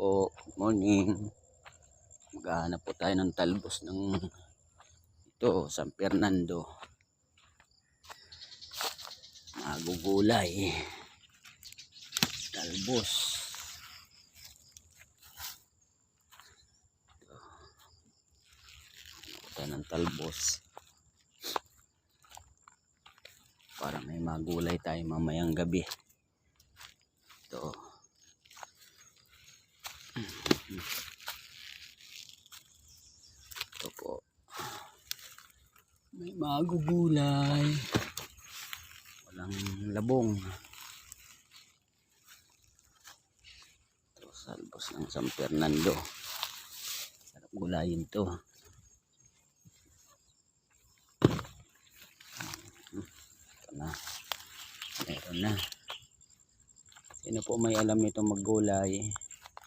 po, good morning. Maghahanap po tayo ng talbos ng ito, San Fernando. Magugulay. Talbos. Ito tayo ng talbos. Para may magulay tayo mamayang gabi. Ito. Ito po. May magugulay. Walang labong. Ito, talbos ng San Fernando. Sarap gulayin to. Ito na. Meron na. Sino po may alam nito maggulay?